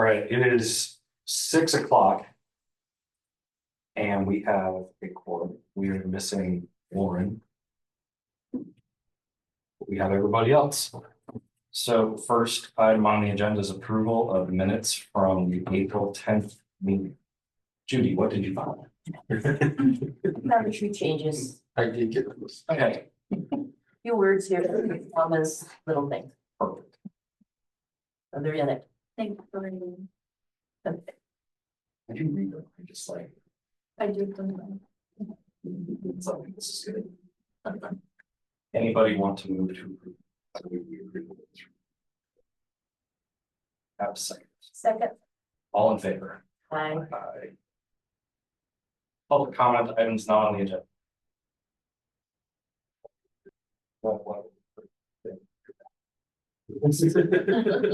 right, it is 6 o'clock. And we have a quorum. We are missing Lauren. We have everybody else. So first item on the agenda is approval of minutes from the April 10th meeting. Judy, what did you find? Not a few changes, I did get this. Okay, few words here, commas, little things. perfect. Other than it. Thank you for reading. I can read them. I just like, I do. something this is good. Anybody want to move to approve? We agree with this. Have a second. Second, All in favor? I, Aye. Public comment items not on the agenda.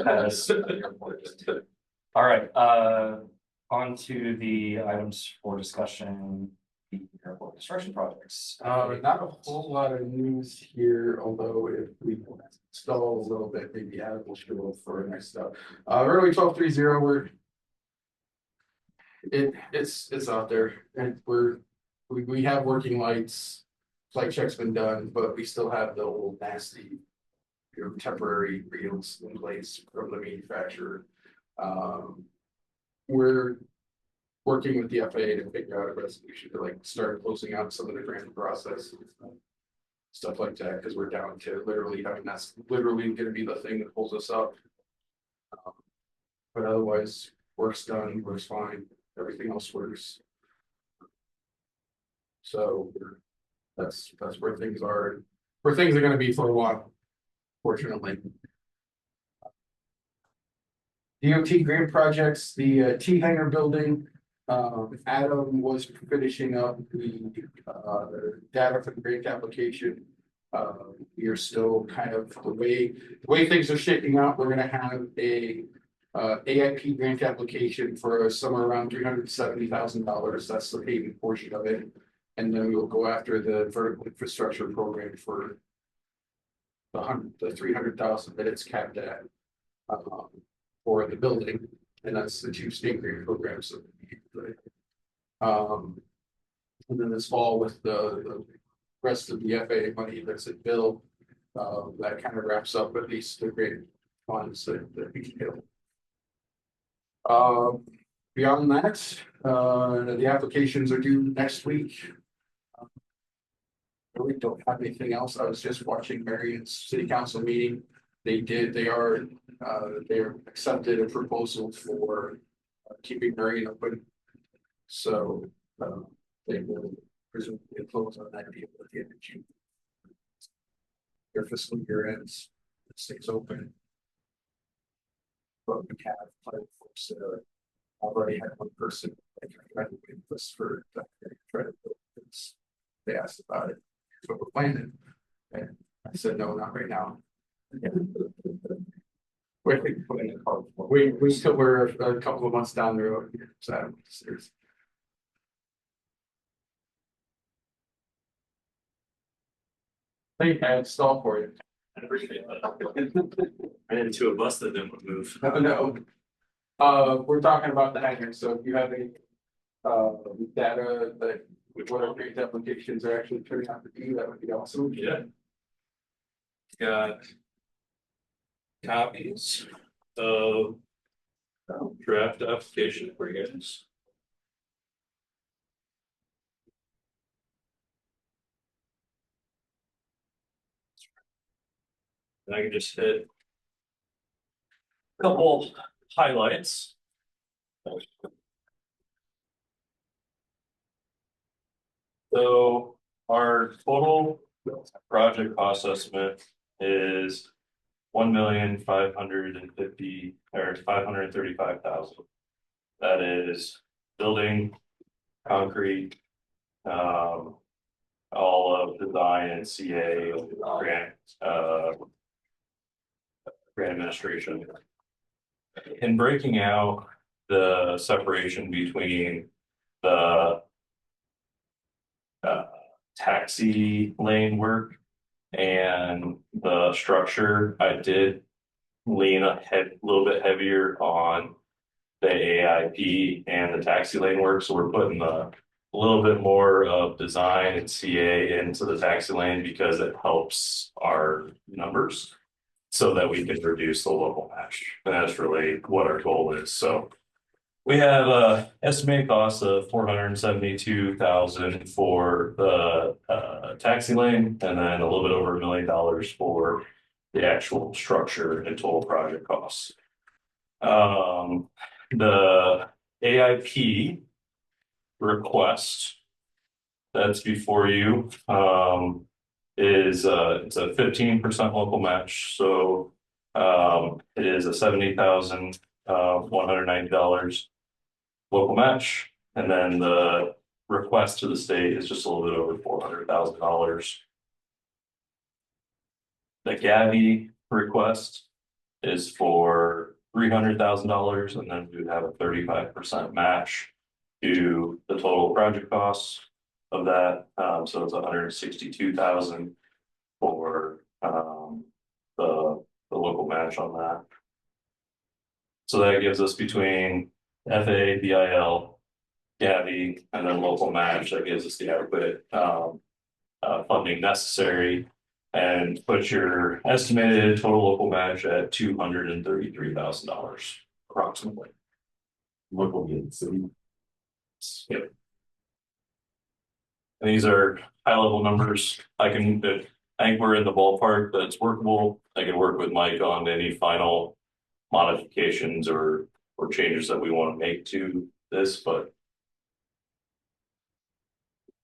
As- All right, on to the items for discussion, the airport construction projects. Not a whole lot of news here, although if we stall a little bit, maybe Adam will show up for next stuff. Early 1230, it's out there and we have working lights. Flight check's been done, but we still have the old nasty, temporary reels in place from the manufacturer. We're working with the FAA to figure out a resolution to start closing out some of the grant process. Stuff like that, because we're down to literally having that's literally gonna be the thing that pulls us up. But otherwise, work's done, work's fine, everything else works. So that's where things are, where things are gonna be for a while, fortunately. DOT grant projects, the T hangar building. Adam was finishing up the data for the grant application. We are still kind of the way things are shaking out. We're gonna have a AIP grant application for somewhere around $370,000. That's the payment portion of it. And then we'll go after the vertical infrastructure program for the 300,000 that it's capped at. For the building, and that's the two state grant programs. And then this fall with the rest of the FAA money that's at bill, that kind of wraps up at least the grant funds that we can get. Beyond that, the applications are due next week. Really don't have anything else. I was just watching Marion's city council meeting. They accepted a proposal for keeping Marion open. So they will presumably close on that deal at the end of June. Their fiscal year ends, it stays open. But we have plenty of folks that are already had one person trying to wait this for try to build this. They asked about it. So we're planning. And I said no, not right now. We still were a couple of months down the road here, so there's. Hey, I had stall for you. I appreciate that. Ran into a bus that didn't move. No. We're talking about the hangar, so if you have any data that what our grant applications are actually turning out to be, that would be awesome. Yeah. Got copies of draft application for you guys. And I can just hit a couple highlights. So our total project cost estimate is 1,550,000 or 535,000. That is building, concrete, all of design and CA grant administration. In breaking out the separation between the taxi lane work and the structure, I did lean a little bit heavier on the AIP and the taxi lane work, so we're putting a little bit more of design and CA into the taxi lane because it helps our numbers. So that we can reduce the local match, and that's really what our goal is, so. We have a estimated cost of $472,000 for the taxi lane, and then a little bit over $1 million for the actual structure and total project costs. The AIP request that's before you is it's a 15% local match, so it is a $70,190 local match, and then the request to the state is just a little bit over $400,000. The Gavi request is for $300,000, and then we would have a 35% match to the total project costs of that. So it's $162,000 for the local match on that. So that gives us between FA, BIL, Gavi, and then local match, that gives us the adequate funding necessary, and put your estimated total local match at $233,000 approximately. Local units. Yep. And these are high level numbers. I think we're in the ballpark that's workable. I can work with Mike on any final modifications or changes that we want to make to this, but.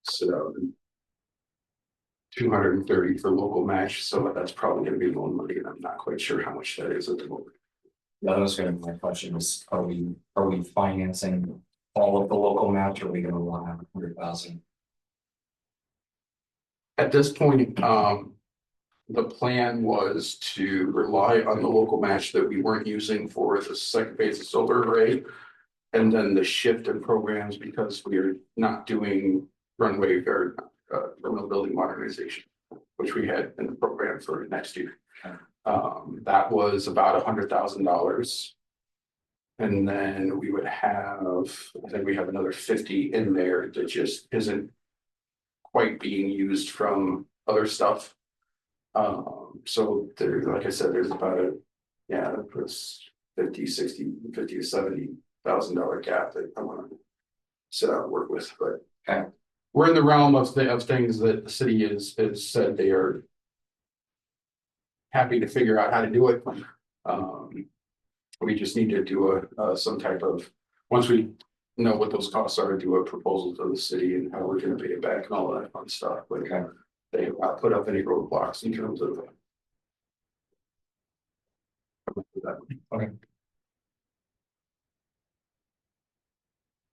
So 230 for local match, so that's probably gonna be low money, and I'm not quite sure how much that is at the moment. That was gonna be my question is, are we financing all of the local match, or are we gonna rely on 100,000? At this point, the plan was to rely on the local match that we weren't using for the second phase of solar array. And then the shift in programs, because we're not doing runway or terminal building modernization, which we had in the program for next year. That was about $100,000. And then we would have, I think we have another 50 in there that just isn't quite being used from other stuff. So there, like I said, there's about it's 50 to $70,000 gap that I want to sit out and work with, but we're in the realm of things that the city has said they are happy to figure out how to do it. We just need to do some type of, once we know what those costs are, do a proposal to the city and how we're going to pay it back and all that fun stuff. But they have not put up any roadblocks in terms of. Okay.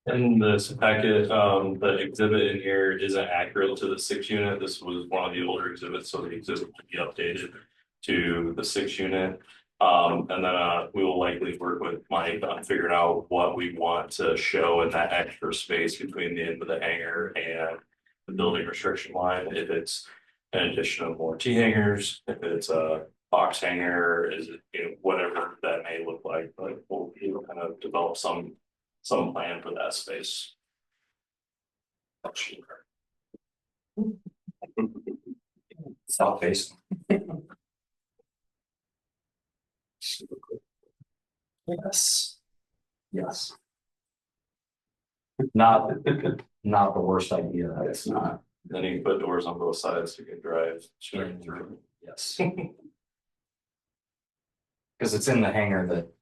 In this packet, the exhibit in here isn't accurate to the 6 unit. This was one of the older exhibits, so the exhibit will be updated to the 6 unit. And then we will likely work with Mike on figuring out what we want to show in that extra space between the end of the hangar and the building restriction line. If it's an addition of more T hangers, if it's a box hanger, is it, whatever that may look like, but we'll kind of develop some plan for that space. South face. Yes. Not the worst idea. It's not. Then you can put doors on both sides so you can drive straight through. Yes. Because it's in the hangar that.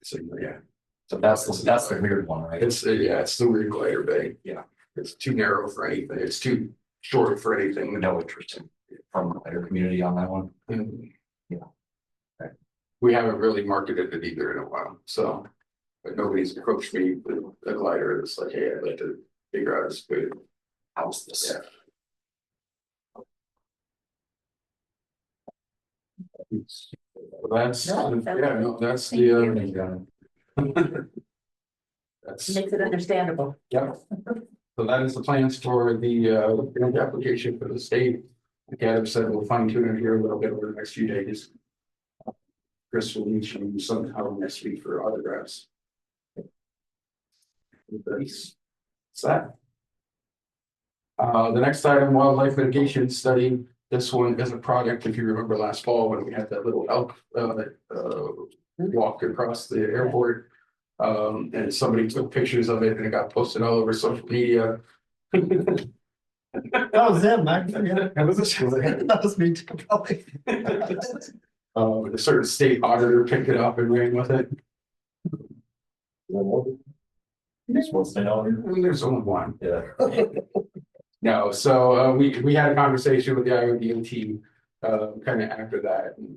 So So that's the weird one, right? it's the weird glider bay. Yeah. It's too narrow for anything. It's too short for anything. No interest from the wider community on that one. We haven't really marketed it either in a while, so. But nobody's approached me with a glider that's like, hey, I'd like to figure out this good. How's this? That's, No, that's Thank the. That's, Makes it understandable. yeah. So that is the plans for the grant application for the state. Like Adam said, we'll fine tune it here a little bit over the next few days. Chris will meet you sometime next week for autographs. Nice. What's that? The next item, wildlife mitigation study. This one is a project, if you remember last fall when we had that little elk, walk across the airport. And somebody took pictures of it and it got posted all over social media. That was him, I forget. That was me too, probably. A certain state auditor picked it up and ran with it. Just one thing on here. I mean, there's only one. Yeah. No, so we had a conversation with the Iowa DOT kind of after that. And,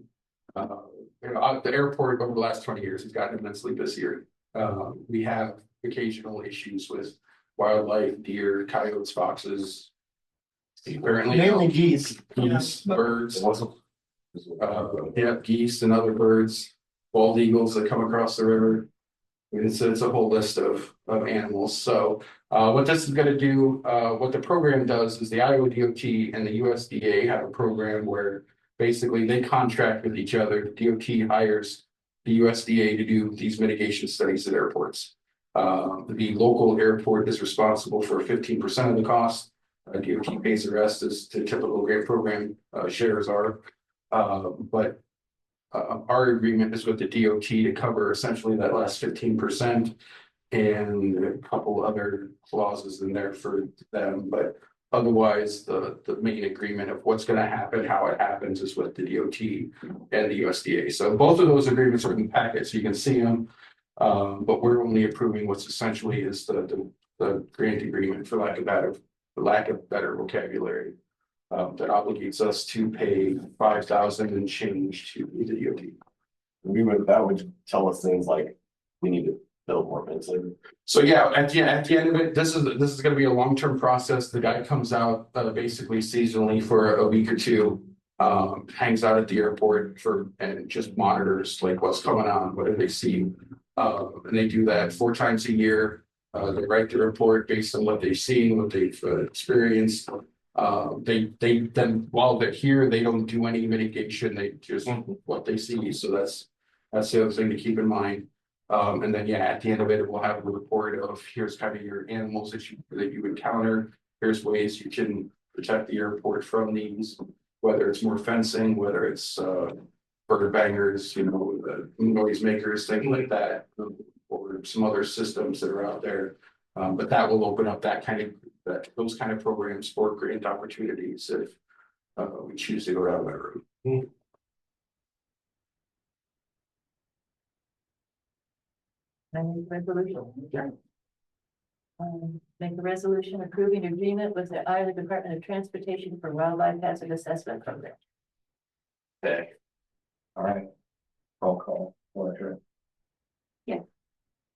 you know, the airport over the last 20 years has gotten immensely busier. We have occasional issues with wildlife, deer, coyotes, foxes. Apparently. Mainly geese. Geese, birds, It wasn't. yeah, geese and other birds, bald eagles that come across the river. It's a whole list of animals. So what this is gonna do, what the program does is the Iowa DOT and the USDA have a program where basically they contract with each other. DOT hires the USDA to do these mitigation studies at airports. The local airport is responsible for 15% of the cost. DOT pays the rest as the typical grant program shares are. But our agreement is with the DOT to cover essentially that last 15%. And a couple other clauses in there for them, but otherwise, the main agreement of what's gonna happen, how it happens is with the DOT and the USDA. So both of those agreements are in the packet, so you can see them. But we're only approving what's essentially is the grant agreement for lack of better vocabulary. That obligates us to pay 5,000 and change to the DOT. That would tell us things like we need to build more fencing. So yeah, at the end of it, this is gonna be a long-term process. The guy comes out basically seasonally for a week or two. Hangs out at the airport and just monitors like what's going on, what do they see? And they do that 4 times a year. They write the report based on what they've seen, what they've experienced. They then while they're here, they don't do any mitigation, they just what they see. So that's the other thing to keep in mind. And then, yeah, at the end of it, we'll have a report of here's kind of your animals that you encounter. Here's ways you can protect the airport from these, whether it's more fencing, whether it's bird bangers, you know, the noise makers, things like that, or some other systems that are out there. But that will open up those kind of programs for grant opportunities if we choose to go down that road. Resolution. Make a resolution approving agreement with the Iowa Department of Transportation for Wildlife Hazard Assessment Program. Okay. All right. Roll call, Roger. Yeah.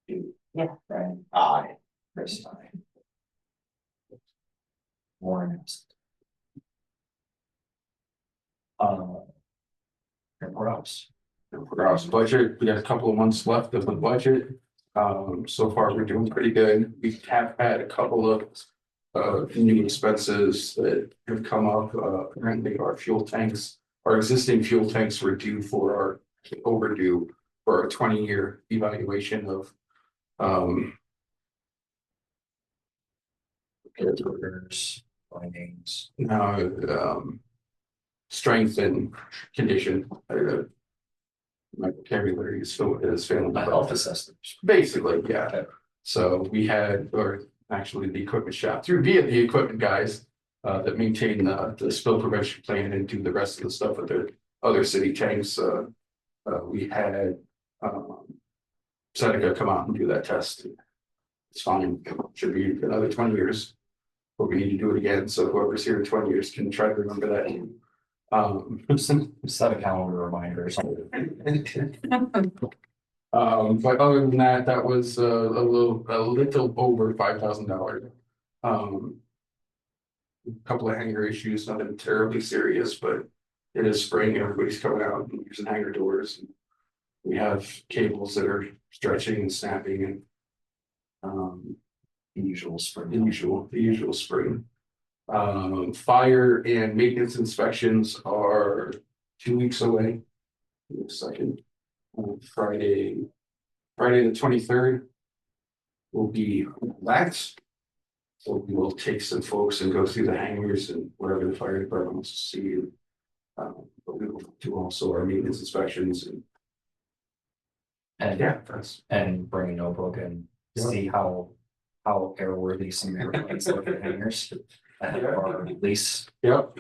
You. Yeah. Brian. Aye. Chris, aye. Warren. Report ups. For our budget, we got a couple of months left of the budget. So far, we're doing pretty good. We have had a couple of new expenses that have come up. Apparently our fuel tanks, our existing fuel tanks were overdue for a 20-year evaluation of Orders, findings. Strength and condition. My vocabulary is failing. My health assessments. Basically, yeah. Okay. So we had, or actually the equipment shop via the equipment guys that maintain the spill prevention plan and do the rest of the stuff with the other city tanks. We had Seneca come out and do that test. It's fine. Should be another 20 years. But we need to do it again. So whoever's here in 20 years can try to remember that. Set a calendar reminder or something. But other than that, that was a little over $5,000. A couple of hanger issues, nothing terribly serious, but it is spring. Everybody's coming out and using hanger doors. We have cables that are stretching and snapping, and The usual spring. the usual spring. Fire and maintenance inspections are 2 weeks away. Second, Friday the 23rd. will be lax. So we will take some folks and go through the hangars and wherever the fire department wants to see. But we will do also our maintenance inspections and And, that's. and bring a notebook and see how airworthy some airplanes look in hangars. Ahead of our lease. Yep.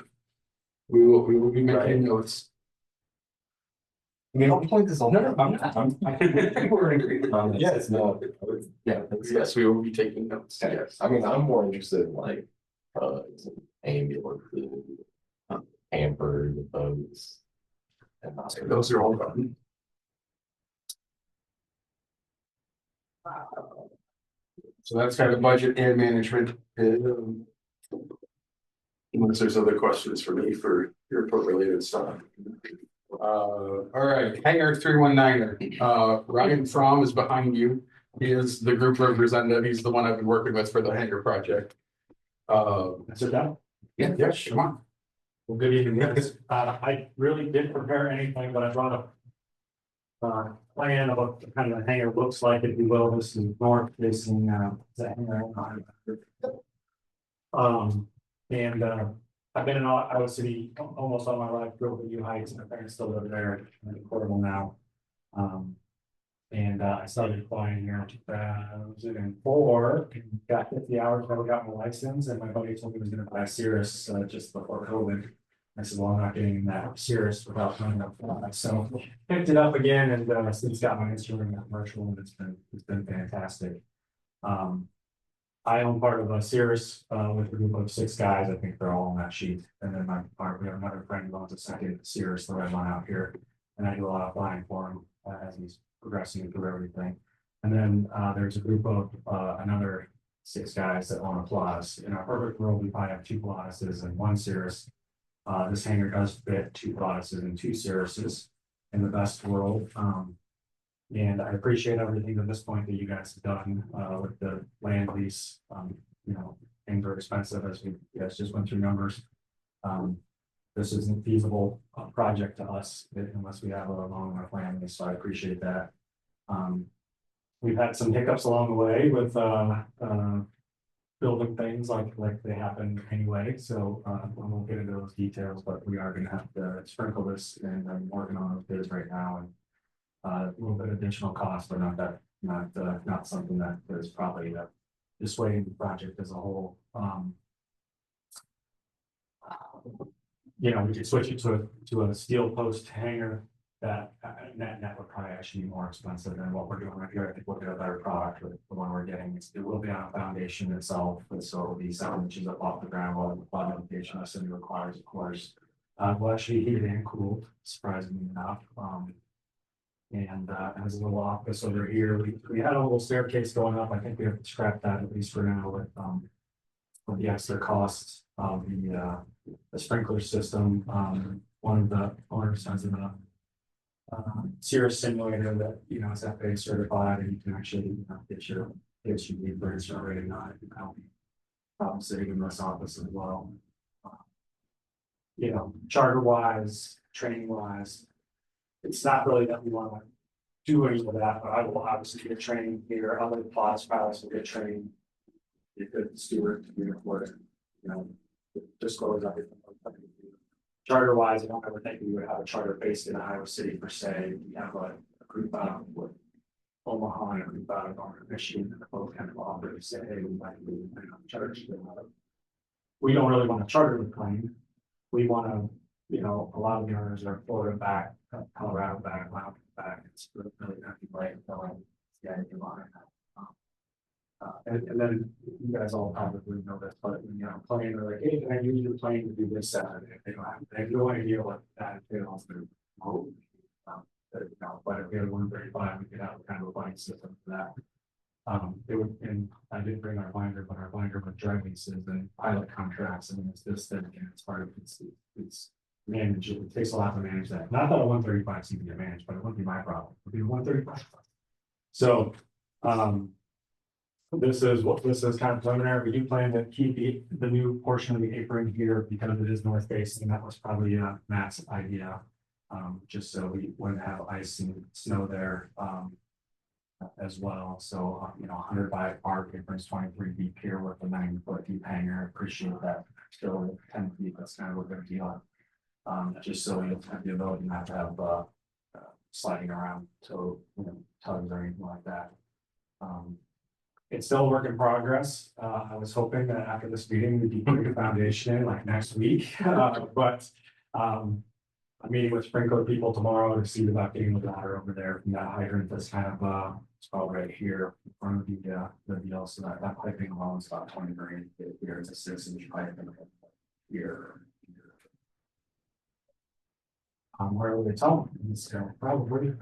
We will be making notes. I mean, I'll point this on. No, I'm not. I think we're in agreement on this. Yes, no, Yeah. Yes, we will be taking notes. Yes. I mean, I'm more interested in like, ambulances, Hamper, the boats. And Those are all done. So that's kind of budget and management. Unless there's other questions for me for airport related stuff. All right, hangar 319, Ryan Fromm is behind you. He is the group representative. He's the one I've been working with for the hangar project. Sit down. Yeah, come on. Well, good evening, guys. I really didn't prepare anything, but I brought a plan of what kind of the hangar looks like, if you will. This is north facing, the hangar. And I've been in Iowa City almost all my life, grew up in U Heights, and my parents still live there, I'm in Cornwall now. And I started flying here in 2004, got 50 hours, never got my license, and my buddy told me he was gonna buy a Cirrus just before COVID. I said, well, I'm not getting that Cirrus without running up fly. So picked it up again and since got my instrument in commercial, and it's been fantastic. I own part of a Cirrus with a group of 6 guys. I think they're all on that sheet. And then we have another friend who owns a second Cirrus, the red one out here, and I do a lot of flying for him as he's progressing through everything. And then there's a group of another 6 guys that own a Pilatus. In our perfect world, we probably have 2 Pilatuses and 1 Cirrus. This hangar does fit 2 Pilatuses and 2 Cirruses in the best world. And I appreciate everything at this point that you guys have done with the land lease. You know, things are expensive as we guys just went through numbers. This isn't feasible project to us unless we have a loan on our plan lease, so I appreciate that. We've had some hiccups along the way with building things like they happen anyway, so I won't get into those details, but we are gonna have to sprinkle this, and I'm working on those bids right now, and a little bit of additional cost, but not something that is probably dissuading the project as a whole. You know, we could switch it to a steel post hangar that net would probably actually be more expensive than what we're doing right here. I think we'll get a better product with the one we're getting. It will be on a foundation itself, and so it'll be 7 inches up off the ground. While the foundation assembly requires, of course, will actually heated and cooled, surprisingly enough. And has a little office over here. We had a little staircase going up. I think we have to scrap that at least for now with the extra costs of the sprinkler system. One of the owners has a Cirrus simulator that, you know, is FAA certified, and you can actually, you know, get your need for instrument rating on it. I'll be sitting in this office as well. You know, charter wise, training wise, it's not really that we want to do any of that, but I will obviously get training here. Other Pilatus pilots will get trained. Be a good steward to be recorded, you know, disclose everything. Charter wise, I don't ever think we would have a charter based in Iowa City per se. We have a group out with Omaha and a group out of Northern Michigan, and both kind of offer to say, hey, we might be charged. We don't really want to charter the plane. We want to, you know, a lot of the owners are Florida back, Colorado back, Mountain back. It's really not be right. Yeah, you want it. And then you guys all probably know this, but you know, plane are like, hey, can I use your plane to do this Saturday? They have no idea what that entails. But if we had a 135, we could have kind of a flight system for that. It would, and I didn't bring our binder, but our binder with drug leases and pilot contracts, and it's this thing, and it's part of it's managed. It takes a lot to manage that. Not that a 135 seems to get managed, but it wouldn't be my problem. It would be a 135. So this is kind of preliminary. We do plan to keep the new portion of the apron here because it is north facing. That was probably Matt's idea. Just so we wouldn't have ice and snow there. as well. So, 100 by park, difference 23 feet pier with a 90-foot deep hangar. Appreciate that. Still 10 feet, that's kind of a good deal. Just so we have the ability not to have, sliding around, so, tugs or anything like that. It's still a work in progress. I was hoping that after this meeting, we'd be putting a foundation in like next week, but, I'm meeting with sprinkler people tomorrow to see about getting the water over there from that hydrant that's kind of, it's about right here in front of the deal, so that piping alone is about 20 grand. Here it's a 6-inch pipe and here. Where would they tell them? So probably,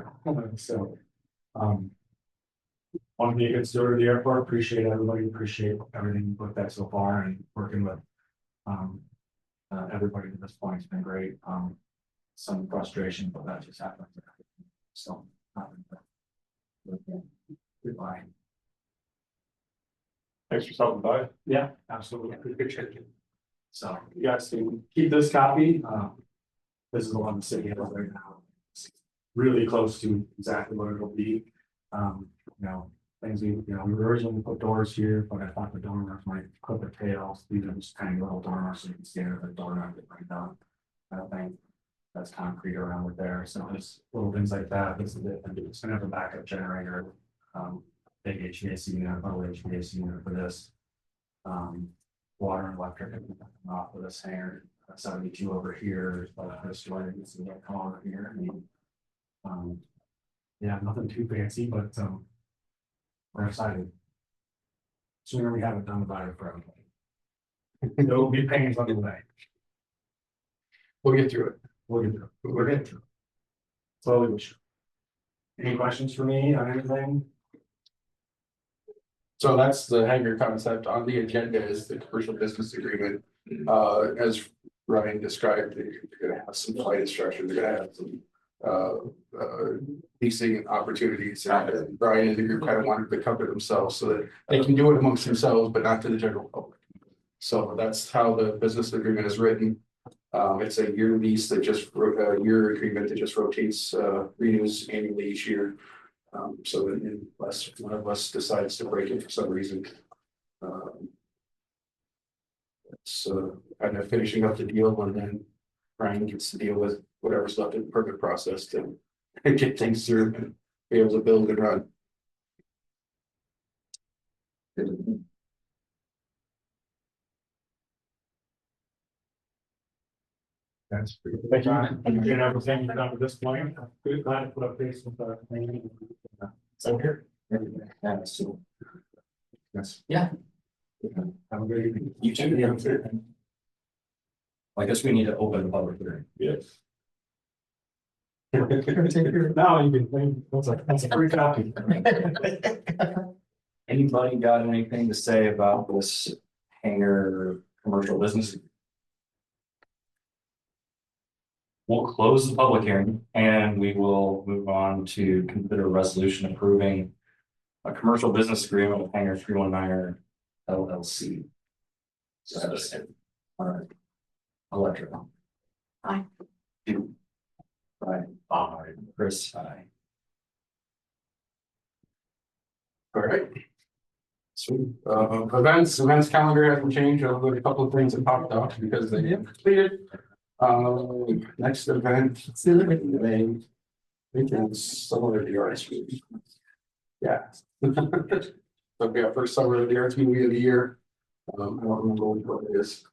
so, want to be a good steward of the airport, appreciate everybody, appreciate everything you've looked at so far and working with, everybody to this point has been great. Some frustration, but that just happened. So, goodbye. Thanks for stopping by. Yeah, absolutely. So you guys can keep this copy. This is the one the city has right now. It's really close to exactly what it'll be. Things we originally put doors here, but I thought the dormers might clip the tails. These are just tiny little dormers, so you can stand at the door and get right down. I don't think that's concrete around it there. So just little things like that. This is it. And it's gonna have a backup generator, big HVAC unit, little HVAC unit for this. Water and electric off of this hangar. 72 over here, but this way you see that come over here. Yeah, nothing too fancy, but we're excited. Sooner we have it done, the better for everybody. There will be pains on the way. We'll get through it. We'll get through it. We're getting through it. Slowly but surely. Any questions for me on anything? So that's the hangar concept. On the agenda is the commercial business agreement. As Ryan described, they're gonna have some flight instruction, they're gonna have some leasing opportunities. And Brian and the group kind of wanted to cover themselves so that they can do it amongst themselves, but not to the general public. So that's how the business agreement is written. It's a year lease that just a year agreement that just rotates, renews annually each year. So that unless one of us decides to break it for some reason. It's kind of finishing up the deal, and then Brian gets to deal with whatever's left in the permit process to get things through and be able to build and run. That's pretty good. Thank you. Everything you've done at this point. Good, glad to put up face with the planning. So here. Yeah, so. Yes. Yeah. Have a good evening. You too. Yeah. I guess we need to open the public hearing. Yes. Now you can, that's a free copy. Anybody got anything to say about this hangar commercial business? We'll close the public hearing and we will move on to consider a resolution approving a commercial business agreement with Hangar 319 LLC. So that's it. All right. Electrical. Aye. Two. Right. Aye. Chris, aye. All right. Sweet. Events calendar hasn't changed. I'll go to a couple of things that popped up because they didn't completed. Next event, May. I think it's summer of the arts movie. Yeah. So we have first summer of the arts movie of the year. I don't remember what it is.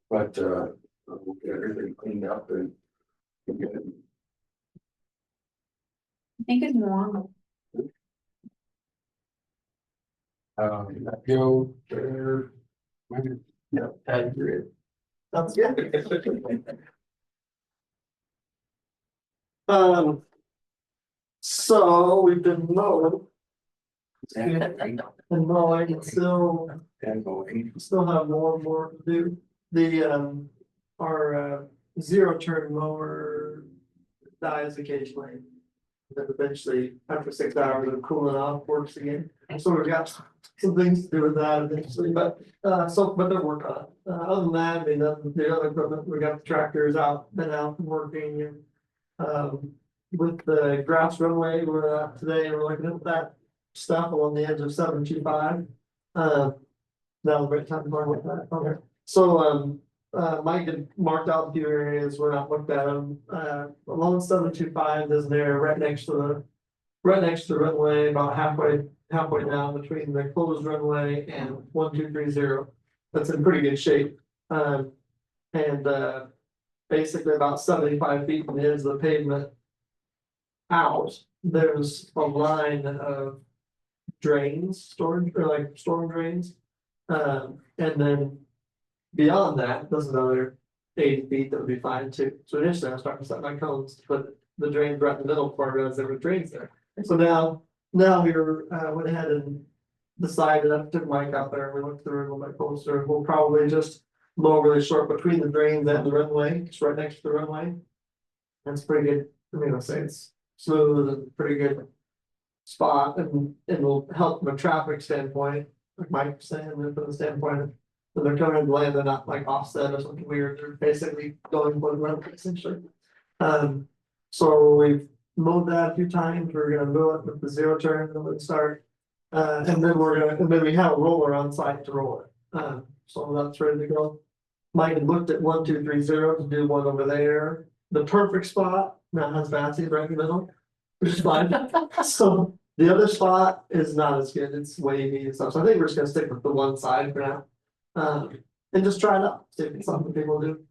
But we'll get everything cleaned up and we'll get it. I think it's normal. Go there. Yeah, accurate. Sounds good. So we've been mowing and mowing and still have more to do. The our zero turn mower dies occasionally. Then eventually, after 6 hours of cooling off, works again. So we've got some things to do with that eventually, but they're working on it. Other than that, I mean, the other equipment, we got the tractors out, been out and working and with the grass runway, we're at today, we're looking at that stuff along the edge of 725. That'll be time to learn with that, okay. So, Mike had marked out a few areas where I looked at them, along 725, there's an area right next to the. Right next to the runway, about halfway down between the closed runway and 1230. That's in pretty good shape. And basically about 75 feet from the edge of the pavement. Out, there's a line of drains, storm drains. And then beyond that, there's another 80 feet that would be fine too. So initially I was talking to set my cones to put the drains right in the middle before I realized there were drains there. So now we were, went ahead and decided, I took Mike out there, we looked through it a little bit closer, we'll probably just mow really short between the drains and the runway, it's right next to the runway. That's pretty good, I mean, I'll say it's smooth and pretty good spot, and it will help from a traffic standpoint, like Mike was saying, and from the standpoint of when they're coming in the lane, they're not like offset or something weird, they're basically going for the runway essentially. So we've mowed that a few times, we're gonna mow it with the zero turn, and then start. And then we have a roller on site to roll it, so that's ready to go. Mike had looked at 1230 to do one over there, the perfect spot, that has Batsy right in the middle, which is fine. So the other spot is not as good, it's wavy and stuff, so I think we're just gonna stick with the one side for now. And just try it out, see if it's something people do.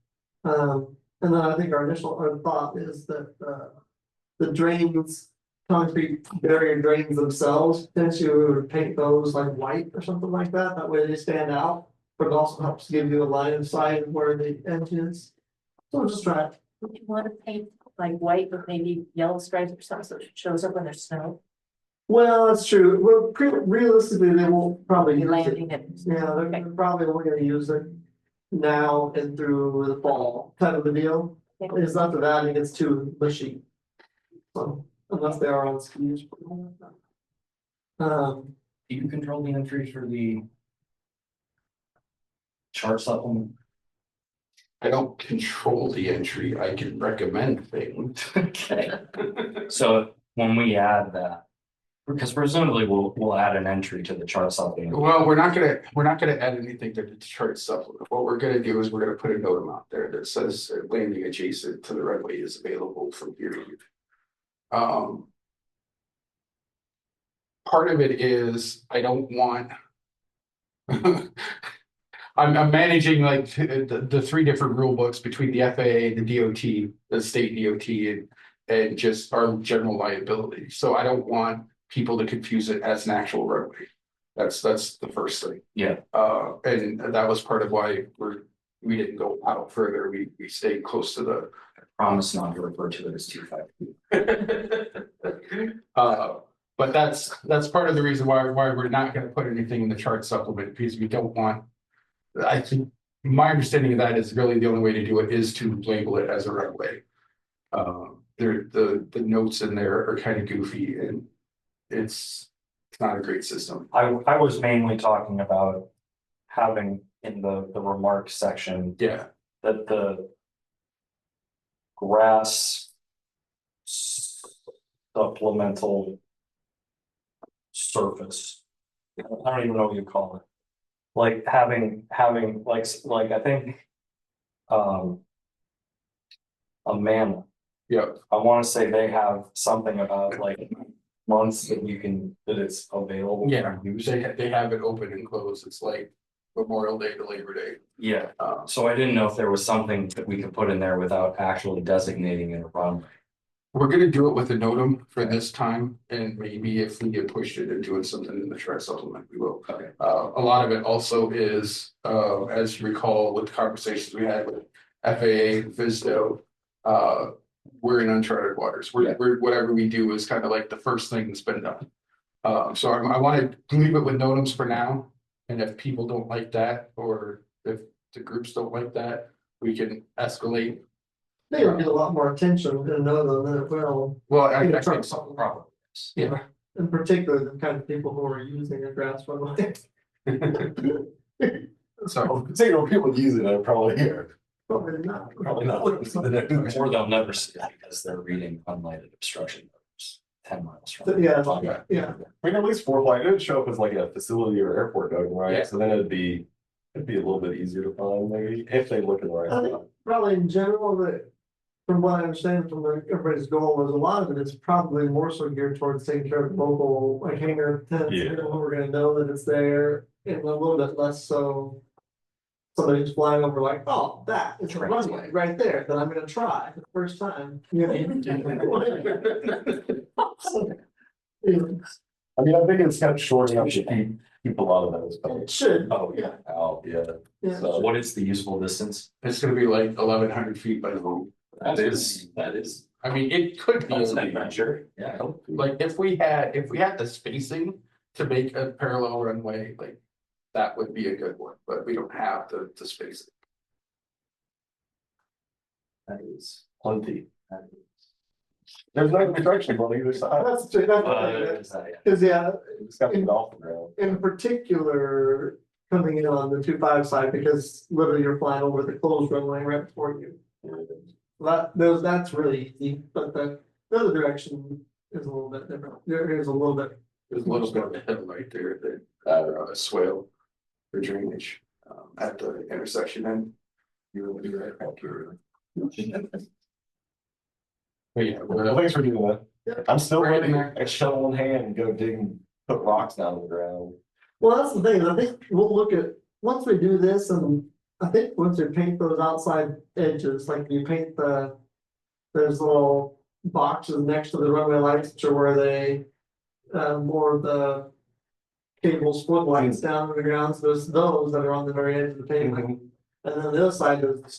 And then I think our thought is that, the drains, concrete barrier drains themselves, potentially we would paint those like white or something like that, that way they stand out. But it also helps give you a line of sight of where the edge is. So we'll just try it. Would you want to paint like white with maybe yellow stripes or something so it shows up when there's snow? Well, that's true, well, realistically, they won't probably use it. Landing it. Yeah, they're probably only gonna use it now and through the fall, kind of the deal. It's not that adding, it's too mushy. So unless they are on skis. Do you control the entries for the chart supplement? I don't control the entry, I can recommend things. Okay. So when we add that, because presumably we'll add an entry to the chart supplement. Well, we're not gonna add anything to the chart supplement. What we're gonna do is we're gonna put a note out there that says landing adjacent to the runway is available from here. Part of it is, I don't want. I'm managing like the three different rule books between the FAA, the DOT, the state DOT, and just our general liability. So I don't want people to confuse it as an actual roadway. That's the first thing. Yeah. And that was part of why we didn't go out further. We stayed close to the. Promise not to refer to it as 252. But that's part of the reason why we're not gonna put anything in the chart supplement, because we don't want. I think my understanding of that is really the only way to do it is to label it as a roadway. The notes in there are kind of goofy and it's not a great system. I was mainly talking about having in the remarks section Yeah, that the grass supplemental surface. I don't even know what you call it. Like having like I think a mammal. yeah. I want to say they have something about like months that it's available. Yeah, for use. they have it open and closed. It's like Memorial Day to Labor Day. Yeah, so I didn't know if there was something that we could put in there without actually designating it a runway. We're gonna do it with a NOTAM for this time, and maybe if we get pushed into doing something in the chart supplement, we will. Okay. A lot of it also is, as you recall, with the conversations we had with FAA, VSDO, we're in uncharted waters. We're whatever we do is kind of like the first thing that's been done. So I want to leave it with NOTAMs for now, and if people don't like that, or if the groups don't like that, we can escalate. They would get a lot more attention and know than it will. Well, I Yeah, think chart so. supplement. Probably. Yeah. In particular, the kind of people who are using a grass runway. So, Particular people using it are probably here. Probably not. Probably not looking for the news. Or they'll never see it because they're reading unlighted obstruction numbers 10 miles from. So, yeah, yeah. I mean, at least 4 point, it would show up as like a facility or airport code, Yeah. right? So then it'd be a little bit easier to find maybe if they look in the right I think spot. probably in general, that from what I understand from everybody's goal was a lot of it is probably more so geared towards taking care of local, like hangar tenants, Yeah. you know, who are gonna know that it's there, and a little bit less so. Somebody who's flying over like, oh, that is a runway right there, that I'm gonna try for the first time, you know? I mean, I think it's kind of short enough to keep a lot of those, It but should, Oh, yeah, out, yeah. yeah. So What is the useful distance? It's gonna be like 1,100 feet by the home. That is. I mean, it could be, That's an adventure. Yeah. like, if we had the spacing to make a parallel runway, like. That would be a good one, but we don't have the spacing. that is plenty. There's no obstruction on either side. That's true, that's, Yeah. cause yeah, It's got the golf ground. in particular, coming in on the 2-5 side, because literally you're flying over the closed runway right before you. That's really easy, but the other direction is a little bit different, there is a little bit. There's a little bit of a hill right there that, a swale for drainage, at the intersection and. You will be right back here. But yeah, Well, thanks for doing that. Yeah. I'm still We're ready, getting there. a shovel in hand, and go dig and put rocks down the ground. Well, that's the thing, I think we'll look at, once we do this, and I think once we paint those outside edges, like you paint there's little boxes next to the runway lights, which are where they, more of the cables, footlights down to the ground, so there's those that are on the very edge of the pavement. And then the other side is the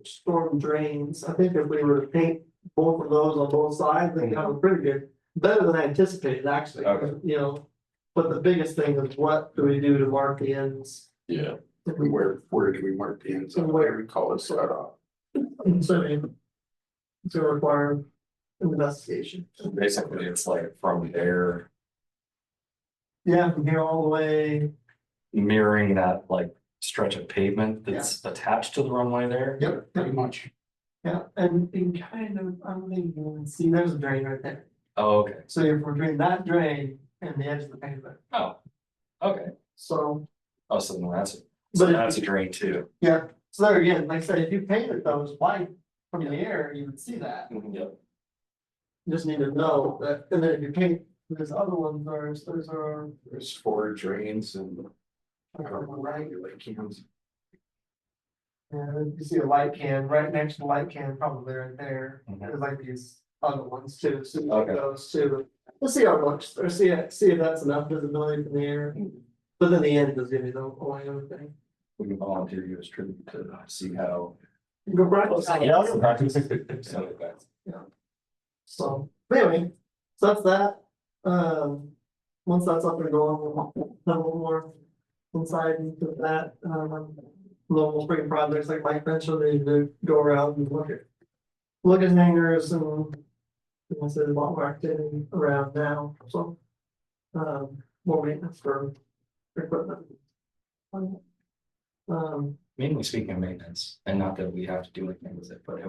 storm drains. I think if we were to paint both of those on both sides, then that was pretty good. Better than I anticipated, actually, Okay. you know. But the biggest thing is what do we do to mark the ends? Yeah. where do we mark the ends of where we call it start off? So it's gonna require an investigation. So basically, it's like from there Yeah, from here all the way. mirroring that like stretch of pavement that's attached to the runway there. Yep, pretty much. Yeah, and kind of, I'm thinking, see, there's a drain right there. Oh, okay. So if we're doing that drain and the edge of the pavement, Oh, okay. so. Oh, so then that's, But if- that's a drain too. Yeah, so there again, like I said, if you painted those white from the air, you would see that. Yep. You just need to know that, and then if you paint, there's other ones, There's 4 drains and. I don't know, right, like cans. and you see a light can, right next to the light can, probably right there, Mhm. there's like these other ones too, so you Okay. take those too. We'll see how it looks, or see if that's enough visibility from the air, but then the end is gonna be the only other thing. We can volunteer you as tribute to see how. You go practice. Yeah, I'll practice. So that's. So, but anyway, so that's that. Once that's up and going, we'll have a little more insight into that. Local spring projects like Mike mentioned, they need to go around and look at hangars and. I said a lot more activity around now, so. More maintenance for equipment. Mainly speaking of maintenance, and not that we have to do anything with it, but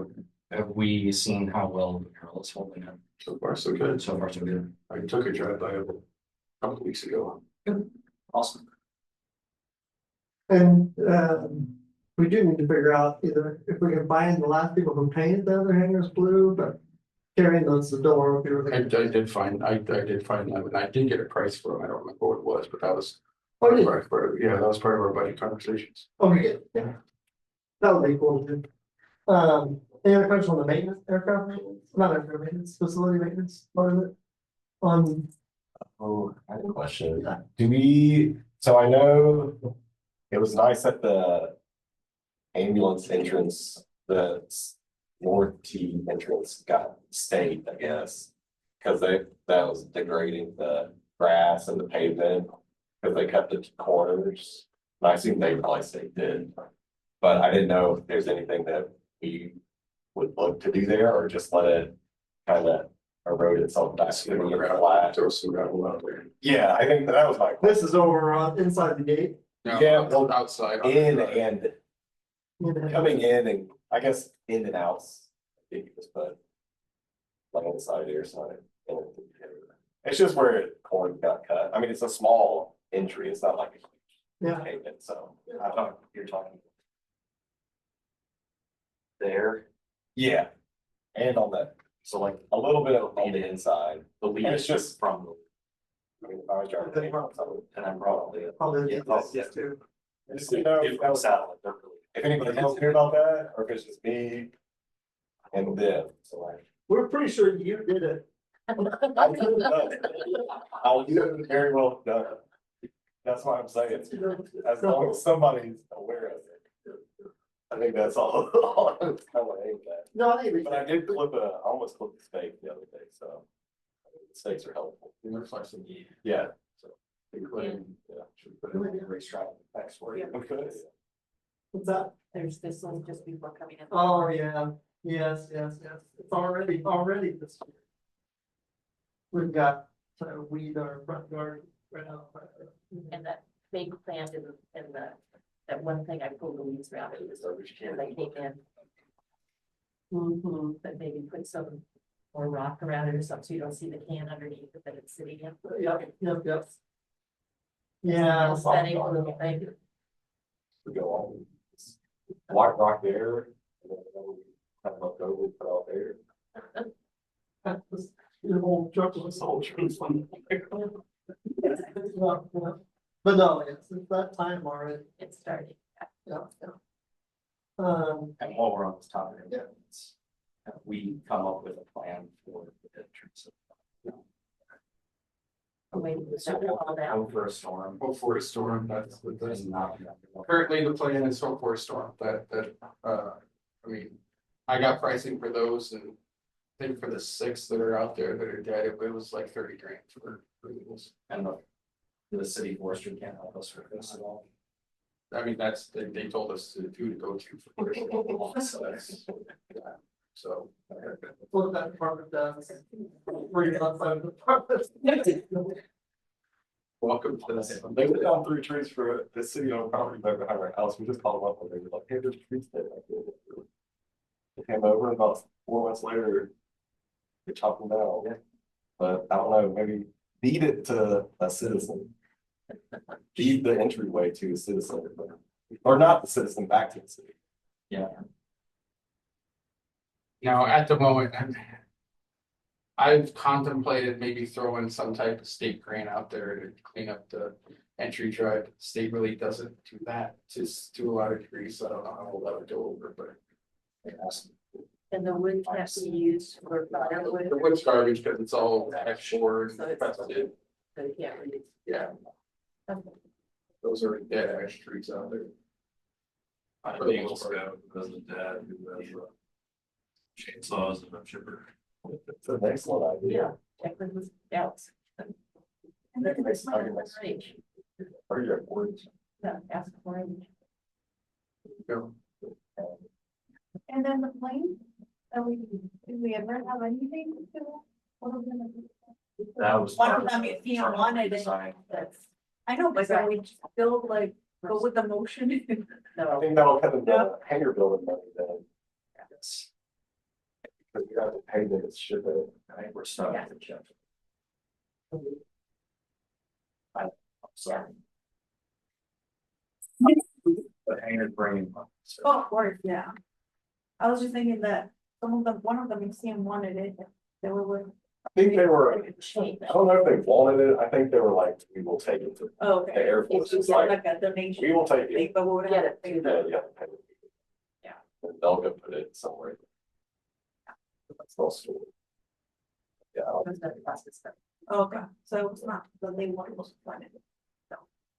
have we seen how well the barrel is holding up? So far, so good. So far, so good. I took a drive by it a couple weeks ago. Awesome. And, we do need to figure out either if we can find the last people who painted the other hangars blue, but. Carrying those to the door would be really. I did find them, and I did get a price for them. I don't remember what it was, but that was. Oh, yeah. Yeah, that was part of our budget conversations. Okay, yeah. That would be cool too. Any other questions on the maintenance, aircraft maintenance, not aircraft maintenance, facility maintenance, part of it? Oh, I have a question. So I know it was nice that the ambulance entrance, the North T entrance got stayed, I guess. Cause that was degrading the grass and the pavement, cause they cut the corners. And I assume they probably stayed did. But I didn't know if there's anything that we would look to do there or just let it kind of erode itself back. Throw some gravel out there. Yeah, I think that was my This is over on inside the gate. No, Yeah, well, outside. in and coming in and I guess in and outs, you could just put. Like on the side or side. It's just where corn got cut. I mean, it's a small entry. It's not like a Yeah. huge pavement, so. I thought you're talking. There, Yeah. And on that, so like a little bit on the inside. the lead And is it's just just- from, I mean, if I was driving. Okay. and then probably. Probably Yeah, this too. Just to know if that was Satellite, they're really. if anybody else knew about that, or if it's just me and them, so like. We're pretty sure you did it. I could have done it. I'll do it very well done. That's why I'm saying, as long as somebody's aware of it. I think that's all, all I was kind of aimed at. No, I think. But I did I almost clipped the stake the other day, so. The stakes are helpful. It looks like some. Yeah. Including, Yeah. should we put it in the racetrack next for you? We could. What's that? There's this one just before coming in. Oh, yeah, yes, it's already this year. We've got to weed our front garden right now. And that big plant in the, that one thing I pulled the weeds around, it was over when they came in, Mhm. but maybe put some more rock around it or something, so you don't see the can underneath it that it's sitting in. Yep. Yeah. Aesthetic little thing. We go on. White rock there. And then kind of left over, put out there. The whole truck was whole truck's fun. But no, it's that time already, It's starting. yeah. And while we're on this topic, we come up with a plan for the entrance. Wait, so all that. Hope for a storm. Hope for a storm, that's, That's not. currently the plan is hope for a storm, I mean, I got pricing for those and. I think for the 6 that are out there that are dead, it was like 30 grand for those. And the city forester can't help us with this at all. I mean, that's, they told us to go to for. So that's, yeah, so. What that department does. Bring it outside the department. Welcome to this. They went down 3 trees for the city owned property right behind our house. We just called them up and they were like, hey, there's trees there. They came over and about 4 months later. They chopped them down. But I don't know, maybe feed it to a citizen. Feed the entryway to a citizen, or not the citizen, back to the city. Yeah. Now, at the moment, I've contemplated maybe throwing some type of state grant out there to clean up the entry drive. State really doesn't do that to a lot of degrees, so I don't know how well that would go over, but. And the wood can't be used for firewood. The wood's garbage because it's all F4 So it's- and festive. So you can't really. Yeah, those are dead ash trees out there. I think we'll go because of dad who has chainsaws and a chipper. It's an excellent idea. Check with the scouts. And then there's my- my range. Or your boards. Yeah, ask for it. Go. And then the plane, did we ever have anything to? One of them, That was. One part of them, if you part of the wanted it. design. That's, I know, but are we still like, go with the motion? I no, think that'll come in the hangar building money then. Yes. Because you have to pay them to ship it. I think we're stuck Yeah. with Jeff. I'm sorry. But hangar bringing. so- Oh, of course, yeah. I was just thinking that some of them, one of them, you see them wanted it, they were with, I think they were, change. I don't know if they wanted it. I think they were like, we will take it to oh, the okay. Air If Force. you It's get like, like a donation. we will take thing, it. But we would Get have it to to pay Yeah, them. yeah. Yeah. And they'll go put it somewhere. That's the story. Yeah, What's that process? Okay, so it's not, but they wanted to find it.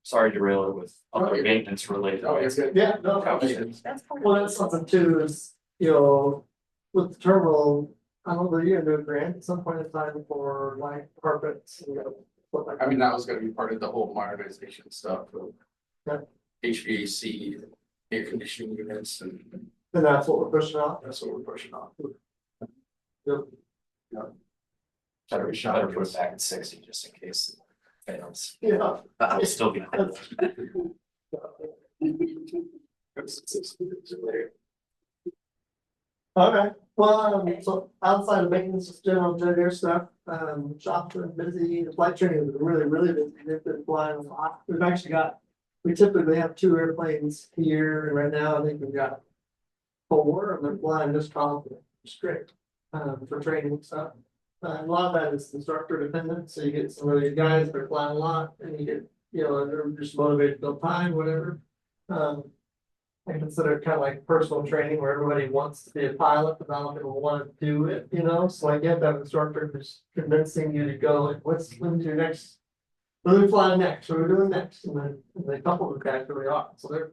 Sorry to rail it with Oh, other you're- maintenance related. Oh, you're good. Yeah, no, That's. well, that's something too, is, with the terminal, I don't know, you're gonna do a grant at some point in time for like carpets, stuff like I that. mean, that was gonna be part of the whole modernization stuff of. Yeah. HVAC, air conditioning units, and And that's what we're pushing out. that's what we're pushing on. Yep. Better put it back at 60 just in case it fails. Yeah. I'll still be. Okay, well, so outside of maintenance, just general engineer stuff, shop's been busy, the flight training has been really busy, they've been flying a lot. We've actually got, we typically have 2 airplanes here, and right now I think we've got 4, and they're flying just confident, straight, for training and stuff. A lot of that is instructor dependent, so you get some of these guys that are flying a lot, and you get, they're just motivated to build time, whatever. I consider it kind of like personal training where everybody wants to be a pilot, but not all people want to do it, so I get that instructor who's convincing you to go, like, when's your next? What are we flying next? What are we doing next? And then a couple of the guys really are, so they're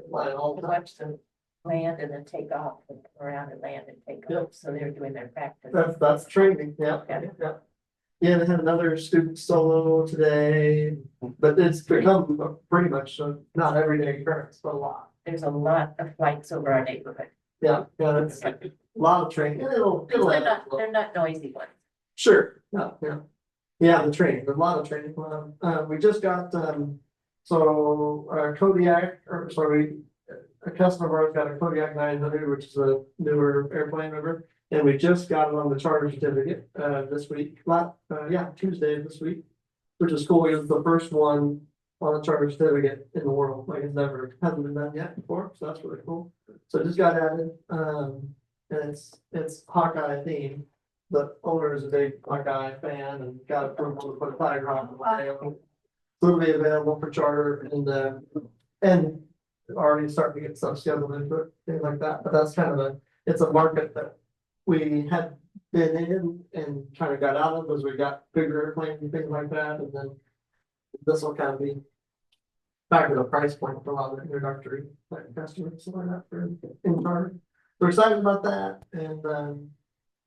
flying all the time. Watch them land and then take off and come around and land and take Yep. off, so they're doing their practice. That's training, yeah, Okay. yeah. Yeah, they had another student solo today, but it's become pretty much, not everyday occurrence, but a lot. There's a lot of flights over our neighborhood. Yeah, that's a lot of training, and it'll They're not noisy ones. Sure, yeah. Yeah, the training, a lot of training. We just got, Kodiak, or sorry, a customer of ours got a Kodiak 900, which is a newer airplane, remember? And we just got it on the charter certificate, this week, Tuesday of this week. Which is cool, it was the first one on a charter certificate in the world, like it's hasn't been done yet before, so that's really cool. So it just got added, and it's Hawkeye themed. The owner is a big Hawkeye fan and got approval to put a Tiger Hawk on the tail. So it'll be available for charter and already starting to get stuff scheduled into it, things like that, but that's kind of it's a market that we had been in and kind of got out of as we got bigger airplanes and things like that, and then this will kind of be back to the price point for a lot of the introductory like customers, something like that for in charter. We're excited about that, and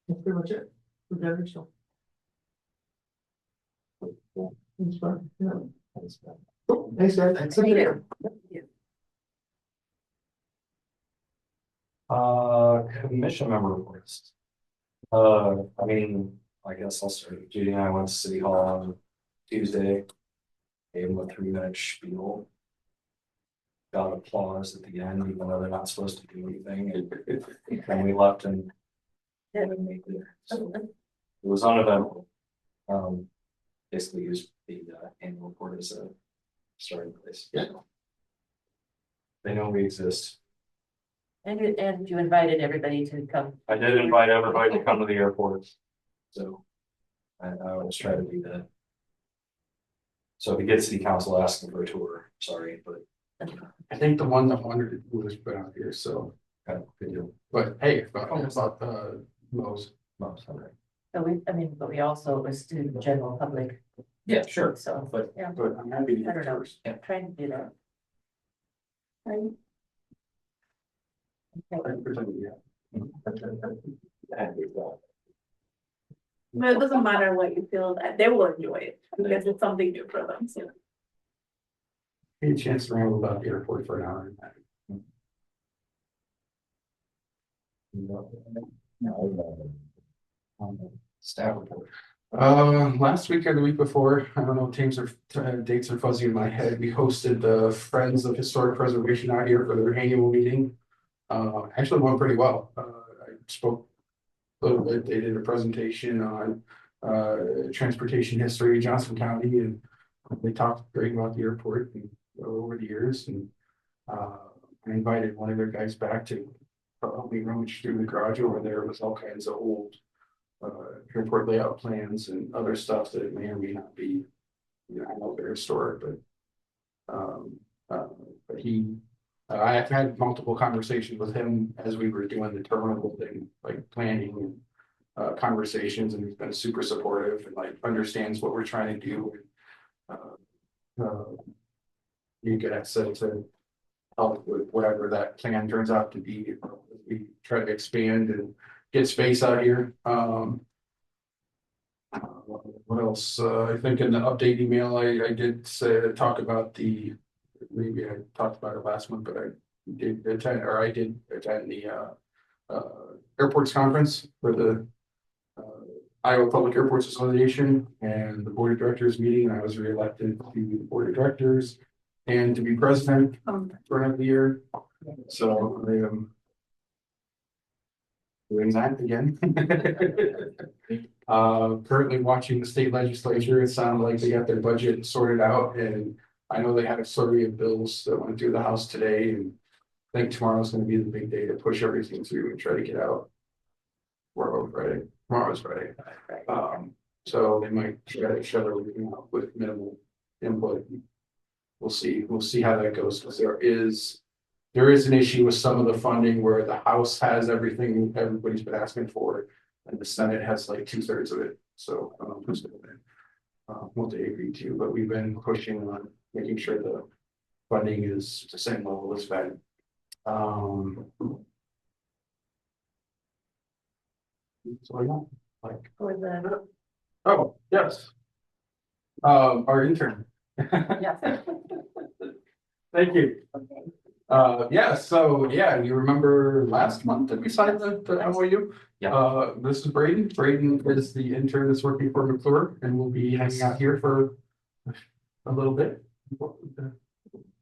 that's pretty much it. For Denver, so. It's fun, yeah. Cool. Thanks, guys. Thanks. Commission member request. I guess I'll start. Judy and I went to City Hall on Tuesday. Gave them a 3-minute spiel. Got applause at the end, even though they're not supposed to do anything, and we left and. So it was uneventful. Basically used the annual report as a starting place. Yeah. They know we exist. And you invited everybody to come. I did invite everybody to come to the airport. So I always try to do that. So if you get city council asking for a tour, sorry, but. I think the one that wanted to was put out here, so. Good deal. But hey, if I almost thought most. So but we also was to the general public. Yeah, sure. So, But yeah, But I'm happy to I get don't know. first. I'm trying to do that. Right. But it doesn't matter what you feel, that they will enjoy it, because it's something new for them, so. Get a chance to ramble about the airport for an hour. Staff report. Last week or the week before, I don't know, dates are fuzzy in my head. We hosted the Friends of Historic Preservation out here for their annual meeting. Actually went pretty well. I spoke a little bit. They did a presentation on transportation history of Johnson County, and they talked great about the airport and over the years. And I invited one of their guys back to help me rummage through the garage over there with all kinds of old airport layout plans and other stuff that may or may not be, I know they're historic, but I've had multiple conversations with him as we were doing the terminal thing, like planning and conversations, and he's been super supportive and like understands what we're trying to do. You get access to help with whatever that plan turns out to be. We try to expand and get space out here. What else? I think in the update email, I did talk about maybe I talked about it last month, but I did attend the airports conference for the Iowa Public Airports Association and the board of directors meeting. And I was reelected to the board of directors and to be president for another year. So doing that again. Currently watching the state legislature, it sounded like they got their budget sorted out, and I know they had a flurry of bills that went through the House today, and I think tomorrow's gonna be the big day to push everything through and try to get out. We're Friday, tomorrow's Friday. So they might try to shut everything out with minimal input. We'll see how that goes, because there is an issue with some of the funding where the House has everything everybody's been asking for. And the Senate has like 2/3 of it, so I don't know who's gonna win. What they agree to, but we've been pushing on making sure the funding is the same level as Fed. So I know, like, For the, oh, yes. Our intern. yeah. Thank you. Okay. Yeah, so, yeah, you remember last month that we signed the MOU? Yeah. This is Braden. Braden is the intern that's working for McClure, and we'll be hanging out here for a little bit.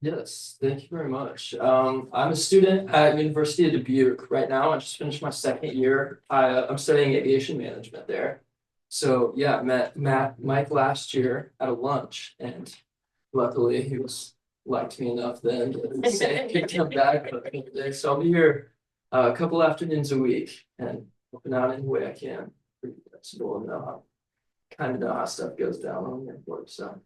Yes, thank you very much. I'm a student at University of Dubuque right now. I just finished my second year. I'm studying aviation management there. So yeah, met Mike last year at a lunch, and luckily he liked me enough then to say he'd come back another day. So I'll be here a couple afternoons a week and helping out any way I can. Pretty flexible and kind of know how stuff goes down on the airport. So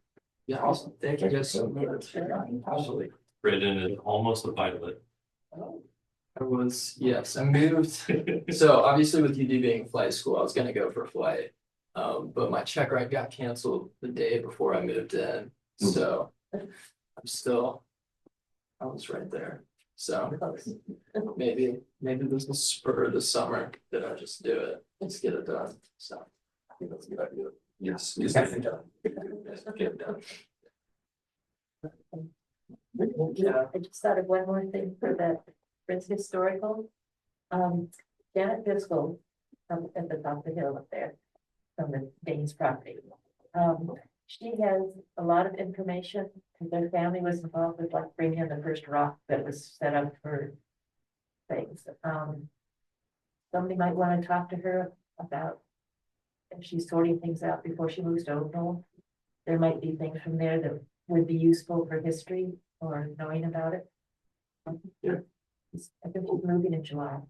yeah, awesome. Thank you guys so much. Absolutely. Brandon is almost a pilot. Yes, I moved. So obviously with UD being a flight school, I was gonna go for a flight. But my check ride got canceled the day before I moved in, so I was right there. So maybe this will spur the summer that I just do it. Let's get it done. So I think that's a good idea. Yes. Just get it done. Get it done. Yeah. I just thought of one more thing for it's historical. Janet Driscoll, at the top of the hill up there, from the Danes property. She has a lot of information, because their family was involved with like bringing in the first rock that was set up for things. Somebody might want to talk to her about if she's sorting things out before she moves to Oakville. There might be things from there that would be useful for history or knowing about it. Yeah. I think she's moving in July.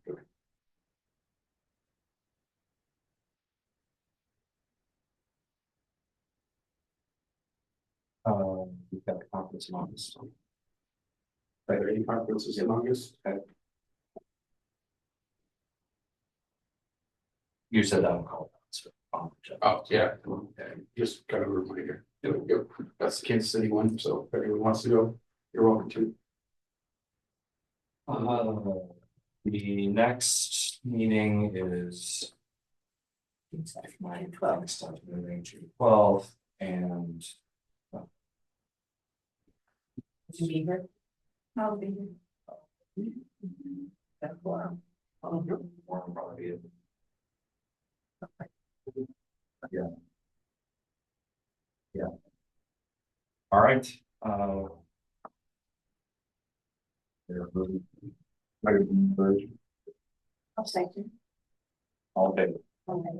We've got a conference in August. Are there any conferences in August? You said that on call. Oh, yeah, just kind of a reminder. Yep, that's the Kansas City one, so if anyone wants to go, you're welcome to. The next meeting is. Nine, 12. Next time, moving to 12th and. Would you be here? I'll be here. That's why. Probably. Yeah. Yeah. All right. I'll second. All in favor? Okay.